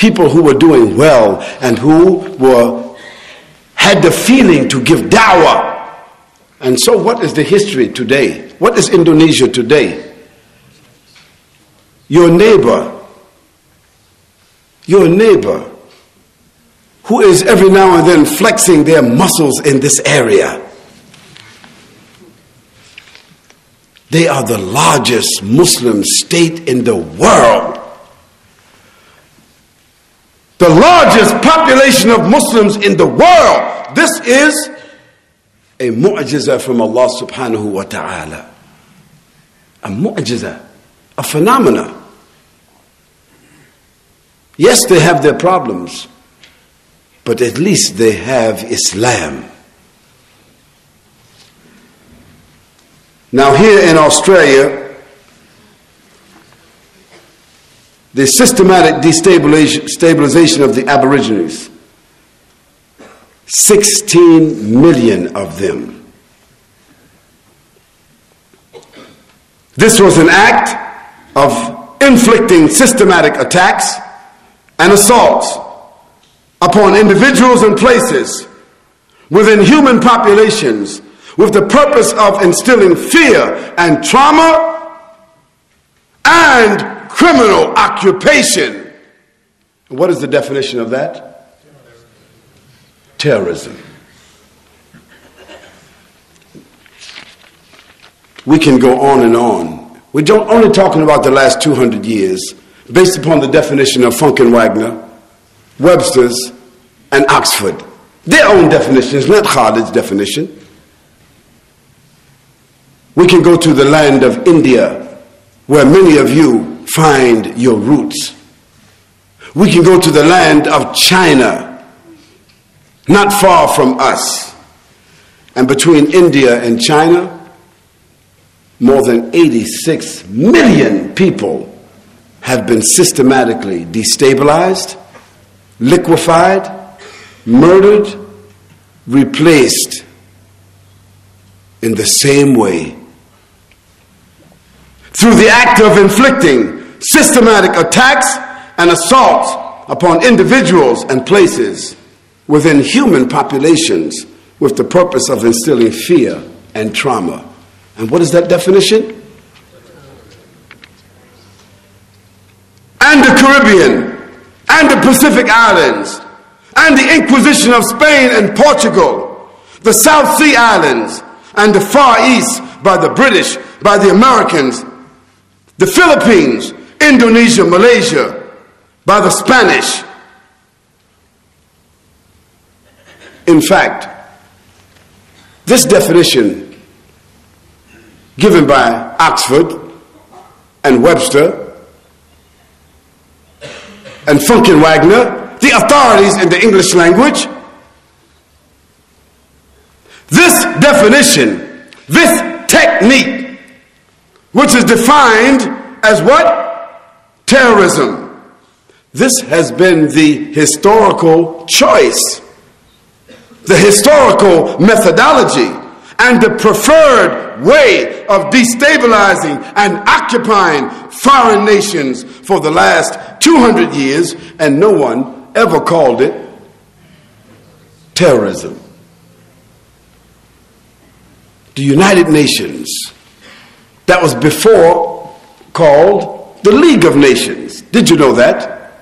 people who were doing well and who had the feeling to give da'wah. And so what is the history today? What is Indonesia today? Your neighbor, who is every now and then flexing their muscles in this area. They are the largest Muslim state in the world. The largest population of Muslims in the world. This is a mu'jiza from Allah subhanahu wa ta'ala. A mu'jiza, a phenomena. Yes, they have their problems, but at least they have Islam. Now here in Australia, the systematic destabilization of the Aborigines, 16 million of them. This was an act of inflicting systematic attacks and assaults upon individuals and places within human populations with the purpose of instilling fear and trauma and criminal occupation. What is the definition of that? Terrorism. We can go on and on. We're only talking about the last 200 years based upon the definition of Funk and Wagner, Webster's, and Oxford. Their own definitions, not Khalid's definition. We can go to the land of India, where many of you find your roots. We can go to the land of China, not far from us. And between India and China, more than 86 million people have been systematically destabilized, liquefied, murdered, replaced in the same way. Through the act of inflicting systematic attacks and assaults upon individuals and places within human populations with the purpose of instilling fear and trauma. And what is that definition? And the Caribbean, and the Pacific Islands, and the Inquisition of Spain and Portugal, the South Sea Islands, and the Far East by the British, by the Americans, the Philippines, Indonesia, Malaysia, by the Spanish. In fact, this definition given by Oxford and Webster and Funk and Wagner, the authorities in the English language, this definition, this technique, which is defined as what? Terrorism. This has been the historical choice, the historical methodology, and the preferred way of destabilizing and occupying foreign nations for the last 200 years, and no one ever called it terrorism. The United Nations, that was before called the League of Nations. Did you know that?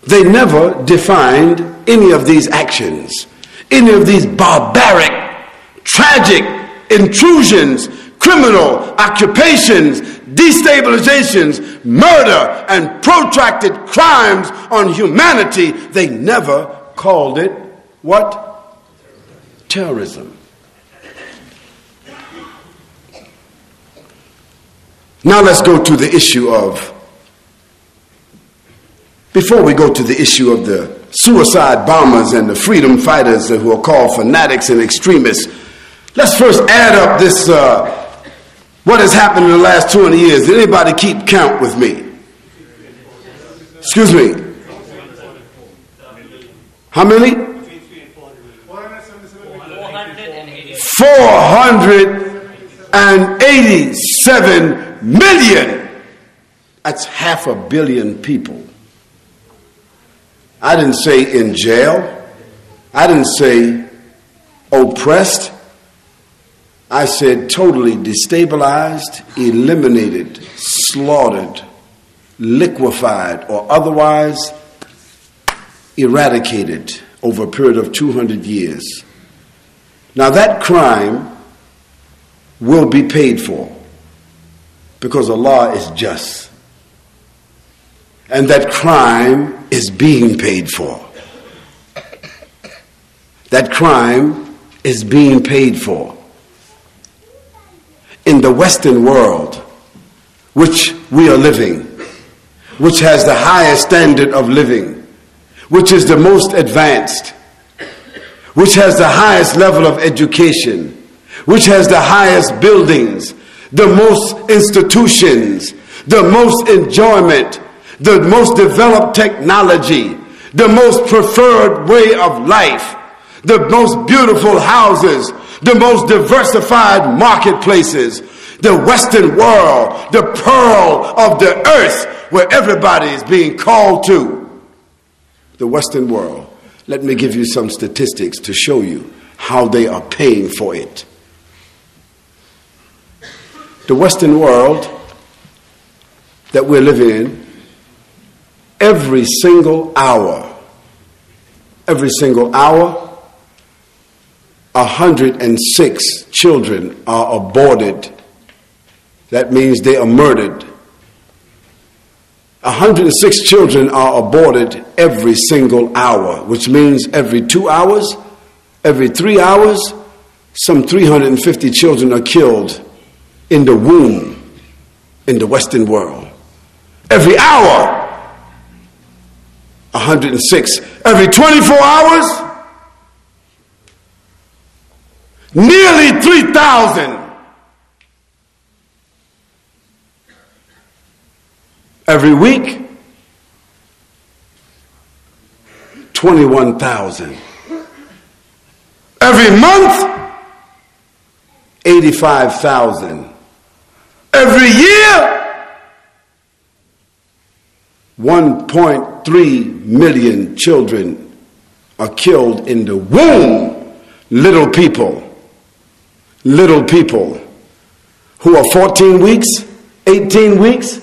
They never defined any of these actions, any of these barbaric, tragic intrusions, criminal occupations, destabilizations, murder, and protracted crimes on humanity. They never called it what? Terrorism. Now let's go to the issue of, before we go to the issue of the suicide bombers and the freedom fighters who are called fanatics and extremists, let's first add up this, what has happened in the last 20 years. Did anybody keep count with me? Excuse me. How many? 487 million That's 500 million people. I didn't say in jail. I didn't say oppressed. I said totally destabilized, eliminated, slaughtered, liquefied, or otherwise eradicated over a period of 200 years. Now that crime will be paid for because Allah is just. And that crime is being paid for. That crime is being paid for. In the Western world, which we are living, which has the highest standard of living, which is the most advanced, which has the highest level of education, which has the highest buildings, the most institutions, the most enjoyment, the most developed technology, the most preferred way of life, the most beautiful houses, the most diversified marketplaces, the Western world, the pearl of the earth where everybody is being called to. The Western world. Let me give you some statistics to show you how they are paying for it. The Western world that we're living in, every single hour, 106 children are aborted. That means they are murdered. 106 children are aborted every single hour, which means every 2 hours, every 3 hours, some 350 children are killed in the womb in the Western world. Every hour, 106. Every 24 hours, nearly 3,000. Every week, 21,000. Every month, 85,000. Every year, 1.3 million children are killed in the womb. Little people who are 14 weeks, 18 weeks,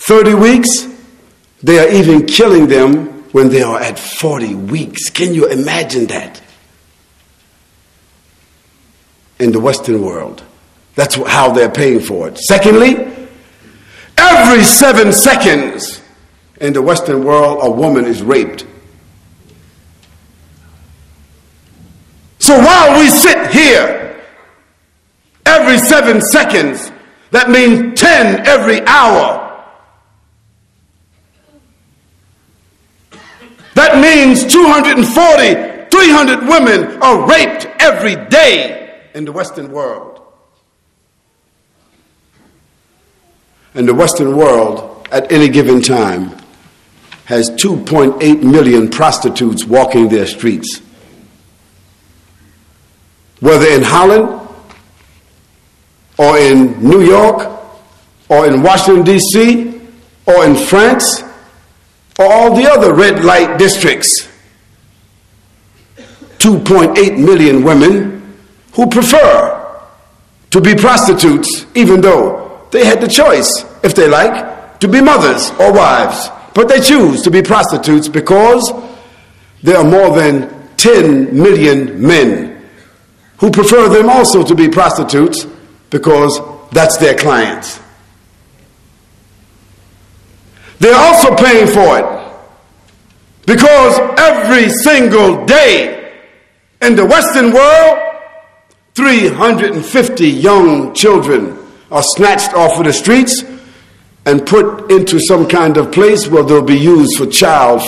30 weeks, they are even killing them when they are at 40 weeks. Can you imagine that? In the Western world. That's how they're paying for it. Secondly, every 7 seconds in the Western world, a woman is raped. So while we sit here, every 7 seconds, that means 10 every hour. That means 240, 300 women are raped every day in the Western world. And the Western world, at any given time, has 2.8 million prostitutes walking their streets. Whether in Holland, or in New York, or in Washington, D.C., or in France, or all the other red light districts. 2.8 million women who prefer to be prostitutes, even though they had the choice, if they like, to be mothers or wives. But they choose to be prostitutes because there are more than 10 million men who prefer them also to be prostitutes because that's their clients. They're also paying for it because every single day in the Western world, 350 young children are snatched off of the streets and put into some kind of place where they'll be used for child